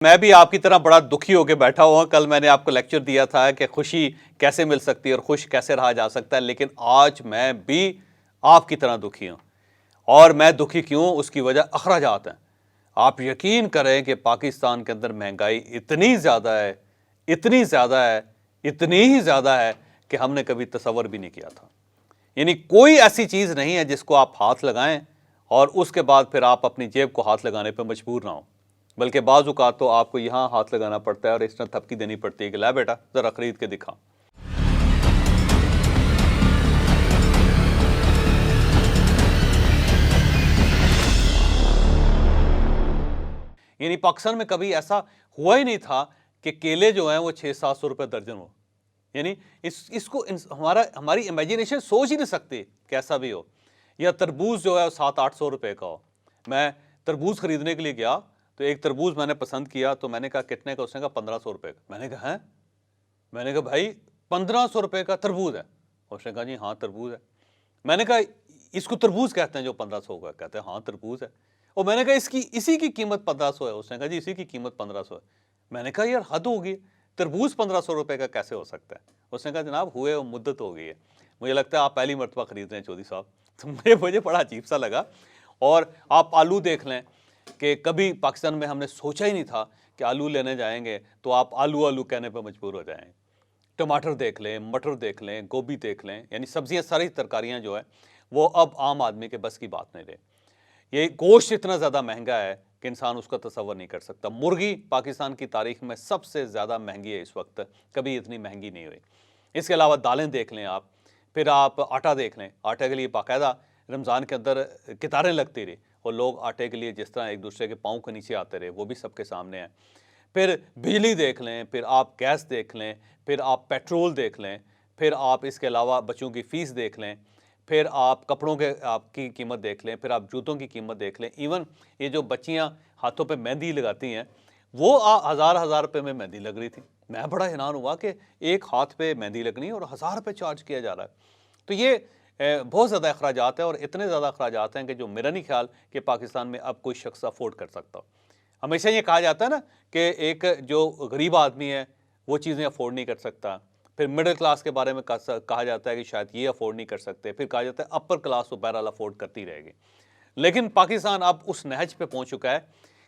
میں بھی آپ کی طرح بڑا دکھی ہو کے بیٹھا ہوا ہوں. کل میں نے آپ کو لیکچر دیا تھا کہ خوشی کیسے مل سکتی ہے اور خوش کیسے رہا جا سکتا ہے, لیکن آج میں بھی آپ کی طرح دکھی ہوں. اور میں دکھی کیوں, اس کی وجہ اخراجات ہیں. آپ یقین کریں کہ پاکستان کے اندر مہنگائی اتنی زیادہ ہے, اتنی زیادہ ہے, اتنی ہی زیادہ ہے کہ ہم نے کبھی تصور بھی نہیں کیا تھا. یعنی کوئی ایسی چیز نہیں ہے جس کو آپ ہاتھ لگائیں اور اس کے بعد پھر آپ اپنی جیب کو ہاتھ لگانے پہ مجبور نہ ہوں, بلکہ بعض اوقات تو آپ کو یہاں ہاتھ لگانا پڑتا ہے اور اس طرح تھپکی دینی پڑتی ہے کہ لے بیٹا ذرا خرید کے دکھا. یعنی پاکستان میں کبھی ایسا ہوا ہی نہیں تھا کہ کیلے جو ہیں وہ 600-700 روپے درجن ہو. یعنی اس کو ہماری امیجنیشن سوچ ہی نہیں سکتی کہ ایسا بھی ہو. یا تربوز جو ہے وہ 700-800 روپے کا ہو. میں تربوز خریدنے کے لیے گیا تو ایک تربوز میں نے پسند کیا تو میں نے کہا کتنے کا, اس نے کہا 1500 روپے کا. میں نے کہا ہیں, میں نے کہا بھائی 1500 روپے کا تربوز ہے؟ اس نے کہا جی ہاں تربوز ہے. میں نے کہا اس کو تربوز کہتے ہیں جو 1500 کا؟ کہتے ہیں ہاں تربوز ہے. اور میں نے کہا اسی کی قیمت 1500 ہے. اس نے کہا جی اسی کی قیمت 1500 ہے. میں نے کہا یار حد ہوگی, تربوز 1500 روپے کا کیسے ہو سکتا ہے؟ اس نے کہا جناب ہوئے وہ مدت ہو گئی ہے, مجھے لگتا ہے آپ پہلی مرتبہ خرید رہے ہیں چودھری صاحب. تو مجھے بڑا عجیب سا لگا. اور آپ آلو دیکھ لیں کہ کبھی پاکستان میں ہم نے سوچا ہی نہیں تھا کہ آلو لینے جائیں گے تو آپ آلو کہنے پہ مجبور ہو جائیں. ٹماٹر دیکھ لیں, مٹر دیکھ لیں, گوبھی دیکھ لیں, یعنی سبزیاں ساری ترکاریاں جو ہیں وہ اب عام آدمی کے بس کی بات نہیں رہے. یہ گوشت اتنا زیادہ مہنگا ہے کہ انسان اس کا تصور نہیں کر سکتا. مرغی پاکستان کی تاریخ میں سب سے زیادہ مہنگی ہے اس وقت, کبھی اتنی مہنگی نہیں ہوئی. اس کے علاوہ دالیں دیکھ لیں آپ, پھر آپ آٹا دیکھ لیں. آٹے کے لیے باقاعدہ رمضان کے اندر قطاریں لگتی رہی اور لوگ آٹے کے لیے جس طرح ایک دوسرے کے پاؤں کے نیچے آتے رہے, وہ بھی سب کے سامنے ہیں. پھر بجلی دیکھ لیں, پھر آپ گیس دیکھ لیں, پھر آپ پیٹرول دیکھ لیں, پھر آپ اس کے علاوہ بچوں کی فیس دیکھ لیں, پھر آپ کپڑوں کے آپ کی قیمت دیکھ لیں, پھر آپ جوتوں کی قیمت دیکھ لیں. ایون یہ جو بچیاں ہاتھوں پہ مہندی لگاتی ہیں وہ ہزار روپے میں مہندی لگ رہی تھی. میں بڑا حیران ہوا کہ ایک ہاتھ پہ مہندی لگنی اور 1000 روپے چارج کیا جا رہا ہے. تو یہ بہت زیادہ اخراجات ہیں, اور اتنے زیادہ اخراجات ہیں کہ جو میرا نہیں خیال کہ پاکستان میں اب کوئی شخص افورڈ کر سکتا. ہمیشہ یہ کہا جاتا ہے نا کہ ایک جو غریب آدمی ہے وہ چیزیں افورڈ نہیں کر سکتا. پھر مڈل کلاس کے بارے میں کہا جاتا ہے کہ شاید یہ افورڈ نہیں کر سکتے. پھر کہا جاتا ہے اپر کلاس تو بہرحال افورڈ کرتی رہے گی. لیکن پاکستان اب اس نہج پہ پہنچ چکا ہے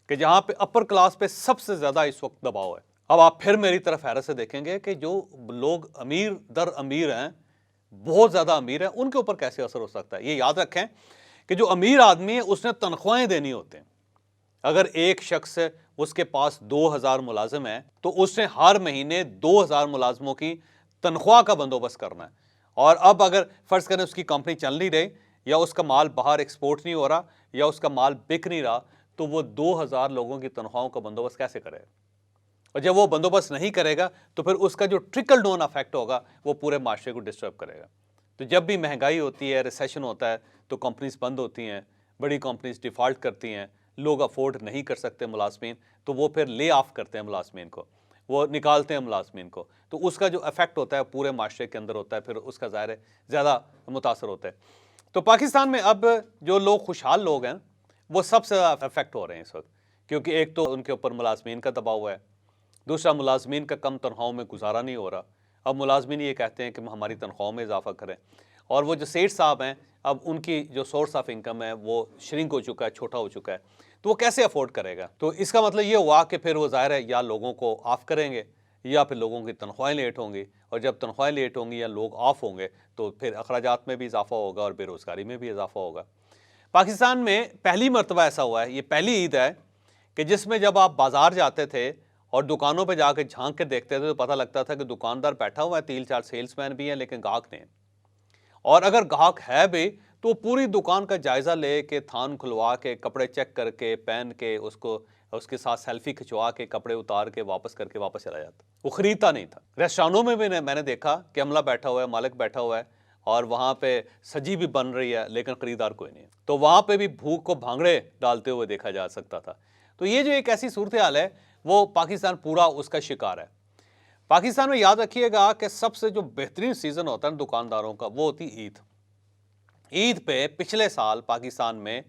کہ جہاں پہ اپر کلاس پہ سب سے زیادہ اس وقت دباؤ ہے. اب آپ پھر میری طرف حیرت سے دیکھیں گے کہ جو لوگ امیر در امیر ہیں, بہت زیادہ امیر ہیں, ان کے اوپر کیسے اثر ہو سکتا ہے. یہ یاد رکھیں کہ جو امیر آدمی ہے اس نے تنخواہیں دینی ہوتے ہیں. اگر ایک شخص اس کے پاس 2000 ملازم ہیں تو اس نے ہر مہینے 2000 ملازموں کی تنخواہ کا بندوبست کرنا ہے. اور اب اگر فرض کریں اس کی کمپنی چل نہیں رہی, یا اس کا مال باہر ایکسپورٹ نہیں ہو رہا, یا اس کا مال بک نہیں رہا, تو وہ 2000 لوگوں کی تنخواہوں کا بندوبست کیسے کرے گا؟ اور جب وہ بندوبست نہیں کرے گا تو پھر اس کا جو ٹرکل ڈاؤن افیکٹ ہوگا وہ پورے معاشرے کو ڈسٹرب کرے گا. تو جب بھی مہنگائی ہوتی ہے, ریسیشن ہوتا ہے, تو کمپنیز بند ہوتی ہیں, بڑی کمپنیز ڈیفالٹ کرتی ہیں, لوگ افورڈ نہیں کر سکتے ملازمین, تو وہ پھر لے آف کرتے ہیں ملازمین کو, وہ نکالتے ہیں ملازمین کو. تو اس کا جو افیکٹ ہوتا ہے پورے معاشرے کے اندر ہوتا ہے, پھر اس کا ظاہر ہے زیادہ متاثر ہوتا ہے. تو پاکستان میں اب جو لوگ خوشحال لوگ ہیں وہ سب سے زیادہ افیکٹ ہو رہے ہیں اس وقت, کیونکہ ایک تو ان کے اوپر ملازمین کا دباؤ ہے, دوسرا ملازمین کا کم تنخواہوں میں گزارا نہیں ہو رہا. اب ملازمین یہ کہتے ہیں کہ ہماری تنخواہوں میں اضافہ کریں, اور وہ جو سیٹھ صاحب ہیں اب ان کی جو سورس آف انکم ہے وہ شرنک ہو چکا ہے, چھوٹا ہو چکا ہے, تو وہ کیسے افورڈ کرے گا؟ تو اس کا مطلب یہ ہوا کہ پھر وہ ظاہر ہے یا لوگوں کو آف کریں گے یا پھر لوگوں کی تنخواہیں لیٹ ہوں گی, اور جب تنخواہیں لیٹ ہوں گی یا لوگ آف ہوں گے تو پھر اخراجات میں بھی اضافہ ہوگا اور بے روزگاری میں بھی اضافہ ہوگا. پاکستان میں پہلی مرتبہ ایسا ہوا ہے, یہ پہلی عید ہے کہ جس میں جب آپ بازار جاتے تھے اور دکانوں پہ جا کے جھانک کے دیکھتے تھے تو پتہ لگتا تھا کہ دکاندار بیٹھا ہوا ہے, 3-4 سیلس مین بھی ہیں لیکن گاہک نہیں. اور اگر گاہک ہے بھی تو پوری دکان کا جائزہ لے کے, تھان کھلوا کے, کپڑے چیک کر کے, پہن کے, اس کے ساتھ سیلفی کھچوا کے, کپڑے اتار کے واپس کر کے واپس چلا جاتا. وہ خریدتا نہیں تھا. ریسٹورانوں میں بھی میں نے دیکھا کہ عملہ بیٹھا ہوا ہے, مالک بیٹھا ہوا ہے, اور وہاں پہ سجی بھی بن رہی ہے لیکن خریدار کوئی نہیں ہے. تو وہاں پہ بھی بھوک کو بھانگڑے ڈالتے ہوئے دیکھا جا سکتا تھا. تو یہ جو ایک ایسی صورتحال ہے وہ پاکستان پورا اس کا شکار ہے. پاکستان میں یاد رکھیے گا کہ سب سے جو بہترین سیزن ہوتا ہے دکانداروں کا وہ ہوتی عید. عید پہ پچھلے سال پاکستان میں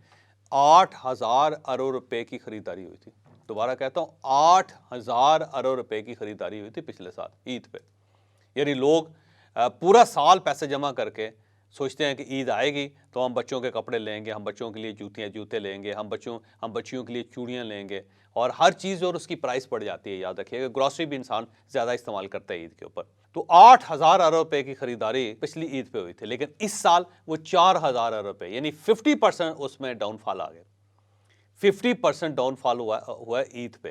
8000 ارب روپے کی خریداری ہوئی تھی. دوبارہ کہتا ہوں 8,000 ارب روپے کی خریداری ہوئی تھی پچھلے سال عید پہ. یعنی لوگ پورا سال پیسے جمع کر کے سوچتے ہیں کہ عید آئے گی تو ہم بچوں کے کپڑے لیں گے, ہم بچوں کے لیے جوتے لیں گے, ہم بچیوں کے لیے چوڑیاں لیں گے, اور ہر چیز اور اس کی پرائس پڑ جاتی ہے. یاد رکھیے گا گروسری بھی انسان زیادہ استعمال کرتا ہے عید کے اوپر. تو 8,000 ارب روپے کی خریداری پچھلی عید پہ ہوئی تھی, لیکن اس سال وہ 4,000 ارب روپے, یعنی 50% اس میں ڈاؤن فال آ گیا. 50% ڈاؤن فال ہوا ہے عید پہ.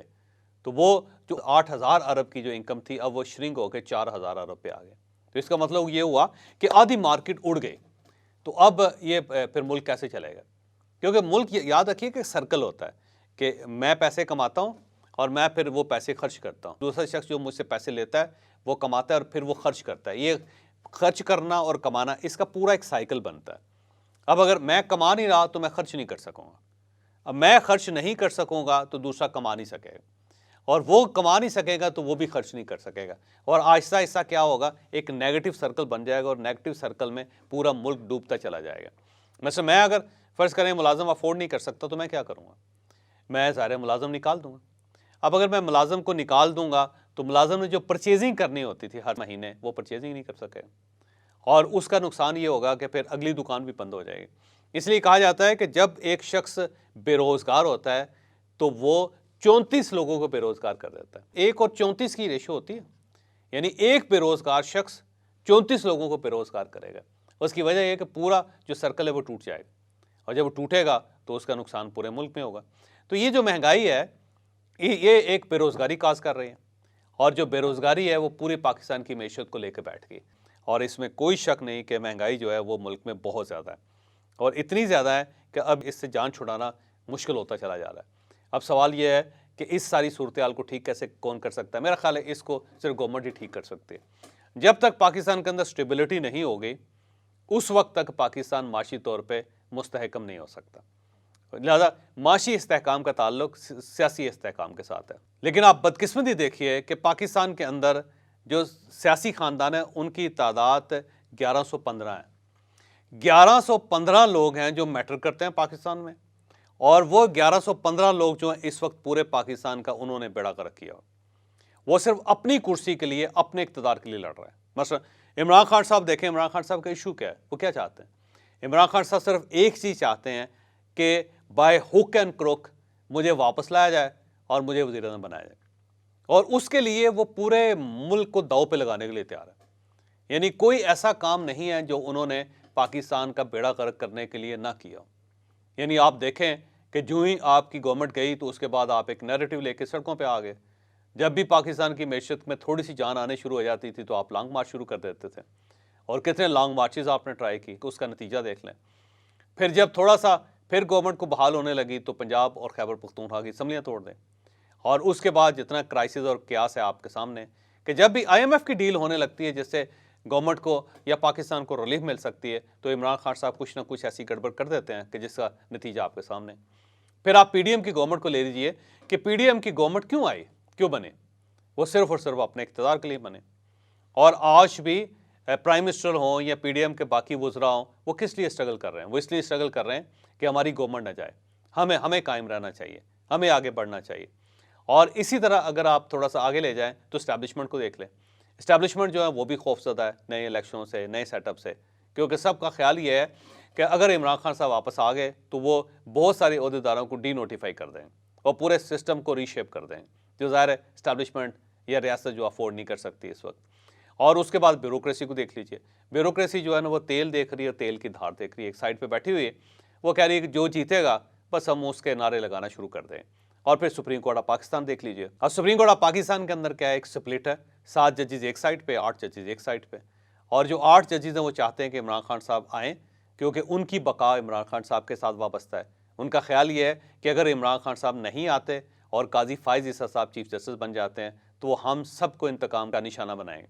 تو وہ جو 8,000 ارب کی جو انکم تھی اب وہ شرنک ہو کے 4,000 ارب پہ آ گئے. تو اس کا مطلب یہ ہوا کہ آدھی مارکیٹ اڑ گئی. تو اب یہ پھر ملک کیسے چلے گا؟ کیونکہ ملک یاد رکھیے کہ سرکل ہوتا ہے کہ میں پیسے کماتا ہوں اور میں پھر وہ پیسے خرچ کرتا ہوں. دوسرا شخص جو مجھ سے پیسے لیتا ہے وہ کماتا ہے اور پھر وہ خرچ کرتا ہے. یہ خرچ کرنا اور کمانا اس کا پورا ایک سائیکل بنتا ہے. اب اگر میں کما نہیں رہا تو میں خرچ نہیں کر سکوں گا. اب میں خرچ نہیں کر سکوں گا تو دوسرا کما نہیں سکے گا, اور وہ کما نہیں سکے گا تو وہ بھی خرچ نہیں کر سکے گا, اور آہستہ آہستہ کیا ہوگا, ایک نیگیٹو سرکل بن جائے گا, اور نیگیٹو سرکل میں پورا ملک ڈوبتا چلا جائے گا. مثلا میں اگر فرض کریں ملازم افورڈ نہیں کر سکتا تو میں کیا کروں گا؟ میں ظاہر ملازم نکال دوں گا. اب اگر میں ملازم کو نکال دوں گا تو ملازم نے جو پرچیزنگ کرنی ہوتی تھی ہر مہینے وہ پرچیزنگ نہیں کر سکے, اور اس کا نقصان یہ ہوگا کہ پھر اگلی دکان بھی بند ہو جائے گی. اس لیے کہا جاتا ہے کہ جب ایک شخص بے روزگار ہوتا ہے تو وہ 34 لوگوں کو بے روزگار کر دیتا ہے. 1 اور 34 کی ریشو ہوتی ہے, یعنی ایک بے روزگار شخص 34 لوگوں کو بے روزگار کرے گا. اس کی وجہ یہ ہے کہ پورا جو سرکل ہے وہ ٹوٹ جائے گا, اور جب وہ ٹوٹے گا تو اس کا نقصان پورے ملک میں ہوگا. تو یہ جو مہنگائی ہے یہ ایک بے روزگاری کاز کر رہی ہے, اور جو بے روزگاری ہے وہ پورے پاکستان کی معیشت کو لے کے بیٹھ گئی. اور اس میں کوئی شک نہیں کہ مہنگائی جو ہے وہ ملک میں بہت زیادہ ہے, اور اتنی زیادہ ہے کہ اب اس سے جان چھڑانا مشکل ہوتا چلا جا رہا ہے. اب سوال یہ ہے کہ اس ساری صورتحال کو ٹھیک کیسے کون کر سکتا ہے؟ میرا خیال ہے اس کو صرف گورنمنٹ ہی ٹھیک کر سکتی ہے. جب تک پاکستان کے اندر سٹیبلٹی نہیں ہوگی اس وقت تک پاکستان معاشی طور پہ مستحکم نہیں ہو سکتا. لہذا معاشی استحکام کا تعلق سیاسی استحکام کے ساتھ ہے. لیکن آپ بدقسمتی دیکھیے کہ پاکستان کے اندر جو سیاسی خاندان ہیں ان کی تعداد 1115 ہے. 1115 لوگ ہیں جو میٹر کرتے ہیں پاکستان میں, اور وہ 1115 لوگ جو ہیں اس وقت پورے پاکستان کا انہوں نے بیڑا کر کیا. وہ صرف اپنی کرسی کے لیے, اپنے اقتدار کے لیے لڑ رہے ہیں. مثلا عمران خان صاحب دیکھیں, عمران خان صاحب کا ایشو کیا ہے, وہ کیا چاہتے ہیں؟ عمران خان صاحب صرف ایک چیز چاہتے ہیں کہ بائی ہک اینڈ کروک مجھے واپس لایا جائے اور مجھے وزیر اعظم بنایا جائے, اور اس کے لیے وہ پورے ملک کو داؤ پہ لگانے کے لیے تیار ہے. یعنی کوئی ایسا کام نہیں ہے جو انہوں نے پاکستان کا بیڑا غرق کرنے کے لیے نہ کیا. یعنی آپ دیکھیں کہ جو ہی آپ کی گورنمنٹ گئی تو اس کے بعد آپ ایک نیریٹو لے کے سڑکوں پہ آ گئے. جب بھی پاکستان کی معیشت میں تھوڑی سی جان آنے شروع ہو جاتی تھی تو آپ لانگ مارچ شروع کر دیتے تھے, اور کتنے لانگ مارچز آپ نے ٹرائی کی, اس کا نتیجہ دیکھ لیں. پھر جب تھوڑا سا پھر گورنمنٹ کو بحال ہونے لگی تو پنجاب اور خیبر پختونخوا کی اسمبلیاں توڑ دیں, اور اس کے بعد جتنا کرائسس اور قیاس ہے آپ کے سامنے کہ جب بھی IMF کی ڈیل ہونے لگتی ہے جس سے گورنمنٹ کو یا پاکستان کو ریلیف مل سکتی ہے تو عمران خان صاحب کچھ نہ کچھ ایسی گڑبڑ کر دیتے ہیں کہ جس کا نتیجہ آپ کے سامنے. پھر آپ PDM کی گورنمنٹ کو لے لیجئے کہ PDM کی گورنمنٹ کیوں آئی, کیوں بنے؟ وہ صرف اور صرف اپنے اقتدار کے لیے بنے. اور آج بھی پرائم منسٹر ہوں یا PDM کے باقی وزراء ہوں, وہ کس لیے اسٹرگل کر رہے ہیں؟ وہ اس لیے اسٹرگل کر رہے ہیں کہ ہماری گورنمنٹ نہ جائے, ہمیں قائم رہنا چاہیے, ہمیں آگے بڑھنا چاہیے. اور اسی طرح اگر آپ تھوڑا سا آگے لے جائیں تو اسٹیبلشمنٹ کو دیکھ لیں. اسٹیبلشمنٹ جو ہے وہ بھی خوف زدہ ہے نئے الیکشنوں سے, نئے سیٹ اپ سے, کیونکہ سب کا خیال یہ ہے کہ اگر عمران خان صاحب واپس آ گئے تو وہ بہت سارے عہدیداروں کو ڈی نوٹیفائی کر دیں اور پورے سسٹم کو ری شیپ کر دیں, جو ظاہر ہے اسٹیبلشمنٹ یا ریاست جو افورڈ نہیں کر سکتی اس وقت. اور اس کے بعد بیوروکریسی کو دیکھ لیجئے. بیوروکریسی جو ہے نا وہ تیل دیکھ رہی ہے, تیل کی دھار دیکھ رہی ہے, ایک سائڈ پہ بیٹھی ہوئی ہے. وہ کہہ رہی ہے کہ جو جیتے گا بس ہم اس کے نعرے لگانا شروع کر دیں. اور پھر سپریم کورٹ آف پاکستان دیکھ لیجئے. اور سپریم کورٹ آف پاکستان کے اندر کیا ہے, ایک سپلٹ ہے, 7 ججز ایک سائڈ پہ, 8 ججز ایک سائڈ پہ. اور جو 8 ججز ہیں وہ چاہتے ہیں کہ عمران خان صاحب آئیں کیونکہ ان کی بقا عمران خان صاحب کے ساتھ وابستہ ہے. ان کا خیال یہ ہے کہ اگر عمران خان صاحب نہیں آتے اور قاضی فائز عیسیٰ صاحب چیف جسٹس بن جاتے ہیں تو وہ ہم سب کو انتقام کا نشانہ بنائیں گے.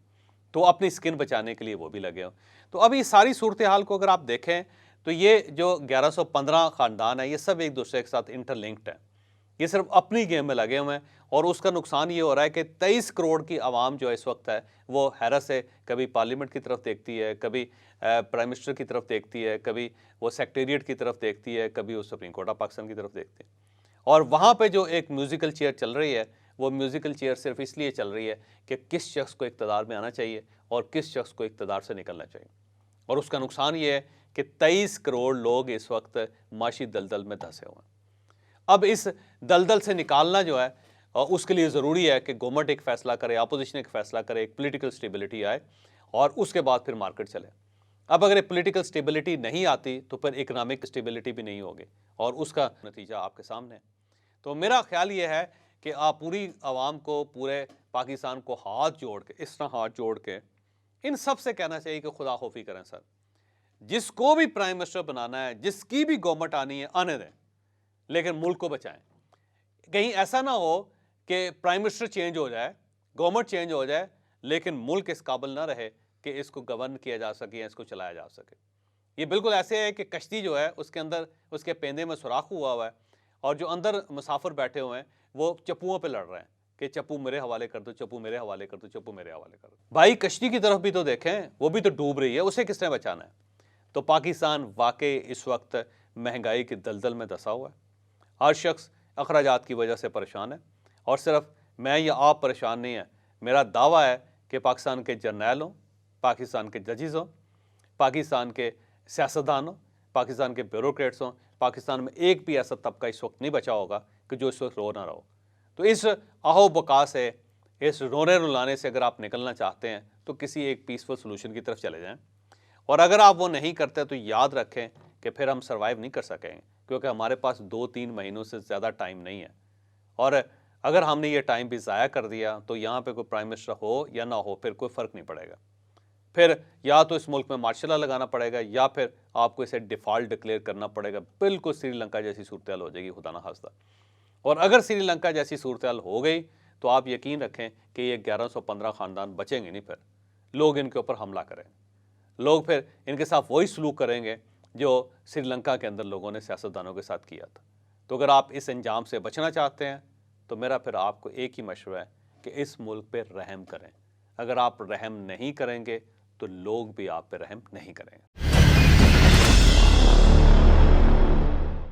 تو اپنی سکن بچانے کے لیے وہ بھی لگے ہوں. تو اب یہ ساری صورتحال کو اگر آپ دیکھیں تو یہ جو 1115 خاندان ہے یہ سب ایک دوسرے کے ساتھ انٹر لنکڈ ہیں. یہ صرف اپنی گیم میں لگے ہوئے ہیں, اور اس کا نقصان یہ ہو رہا ہے کہ 23 کروڑ کی عوام جو اس وقت ہے وہ حیرت سے کبھی پارلیمنٹ کی طرف دیکھتی ہے, کبھی پرائم منسٹر کی طرف دیکھتی ہے, کبھی وہ سیکریٹریٹ کی طرف دیکھتی ہے, کبھی وہ سپریم کورٹ آف پاکستان کی طرف دیکھتی ہے. اور وہاں پہ جو ایک میوزیکل چیئر چل رہی ہے وہ میوزیکل چیئر صرف اس لیے چل رہی ہے کہ کس شخص کو اقتدار میں آنا چاہیے اور کس شخص کو اقتدار سے نکلنا چاہیے، اور اس کا نقصان یہ ہے کہ 23 کروڑ لوگ اس وقت معاشی دلدل میں دھنسے ہوئے ہیں۔ اب اس دلدل سے نکالنا جو ہے اس کے لیے ضروری ہے کہ گورنمنٹ ایک فیصلہ کرے، اپوزیشن ایک فیصلہ کرے، ایک پولیٹیکل سٹیبلٹی آئے اور اس کے بعد پھر مارکیٹ چلے۔ اب اگر پولیٹیکل سٹیبلٹی نہیں آتی تو پھر اکنامک سٹیبلٹی بھی نہیں ہوگی، اور اس کا نتیجہ آپ کے سامنے ہے۔ تو میرا خیال یہ ہے کہ آپ پوری عوام کو، پورے پاکستان کو ہاتھ جوڑ کے، اس طرح ہاتھ جوڑ کے ان سب سے کہنا چاہیے کہ خدا خوفی کریں سر، جس کو بھی پرائم منسٹر بنانا ہے، جس کی بھی گورنمنٹ آنی ہے آنے دیں، لیکن ملک کو بچائیں۔ کہیں ایسا نہ ہو کہ پرائم منسٹر چینج ہو جائے، گورنمنٹ چینج ہو جائے، لیکن ملک اس قابل نہ رہے کہ اس کو گورن کیا جا سکے یا اس کو چلایا جا سکے۔ یہ بالکل ایسے ہے کہ کشتی جو ہے اس کے اندر، اس کے پیندے میں سوراخ ہوا ہے، اور جو اندر مسافر بیٹھے ہوئے ہیں وہ چپوؤں پہ لڑ رہے ہیں کہ چپو میرے حوالے کر دو، چپو میرے حوالے کر دو، چپو میرے حوالے کر دو۔ بھائی کشتی کی طرف بھی تو دیکھیں، وہ بھی تو ڈوب رہی ہے، اسے کس نے بچانا ہے؟ تو پاکستان واقعی اس وقت مہنگائی کی دلدل میں دھسا ہوا ہے، ہر شخص اخراجات کی وجہ سے پریشان ہے، اور صرف میں یا آپ پریشان نہیں ہیں، میرا دعویٰ ہے کہ پاکستان کے جرنیل ہوں، پاکستان کے ججز ہوں، پاکستان کے سیاستدان ہوں، پاکستان کے بیوروکریٹس ہوں، پاکستان میں ایک بھی ایسا طبقہ اس وقت نہیں بچا ہوگا کہ جو اس وقت رو نہ رہو۔ تو اس آہو بکا سے، اس رونے رلانے سے اگر آپ نکلنا چاہتے ہیں تو کسی ایک پیسفل سلوشن کی طرف چلے جائیں، اور اگر آپ وہ نہیں کرتے تو یاد رکھیں کہ پھر ہم سروائیو نہیں کر سکیں گے، کیونکہ ہمارے پاس 2-3 مہینوں سے زیادہ ٹائم نہیں ہے، اور اگر ہم نے یہ ٹائم بھی ضائع کر دیا تو یہاں پہ کوئی پرائم منسٹر ہو یا نہ ہو پھر کوئی فرق نہیں پڑے گا۔ پھر یا تو اس ملک میں مارشل لا لگانا پڑے گا یا پھر آپ کو اسے ڈیفالٹ ڈکلیئر کرنا پڑے گا، بالکل سری لنکا جیسی صورتحال ہو جائے گی، خدا نہ خواستہ۔ اور اگر سری لنکا جیسی صورتحال ہو گئی تو آپ یقین رکھیں کہ یہ 1115 خاندان بچیں گے نہیں، پھر لوگ ان کے اوپر حملہ کریں گے، لوگ پھر ان کے ساتھ وہی سلوک کریں گے جو سری لنکا کے اندر لوگوں نے سیاستدانوں کے ساتھ کیا تھا۔ تو اگر آپ اس انجام سے بچنا چاہتے ہیں تو میرا پھر آپ کو ایک ہی مشورہ ہے کہ اس ملک پہ رحم کریں۔ اگر آپ رحم نہیں کریں گے تو لوگ بھی آپ پہ رحم نہیں کریں گے۔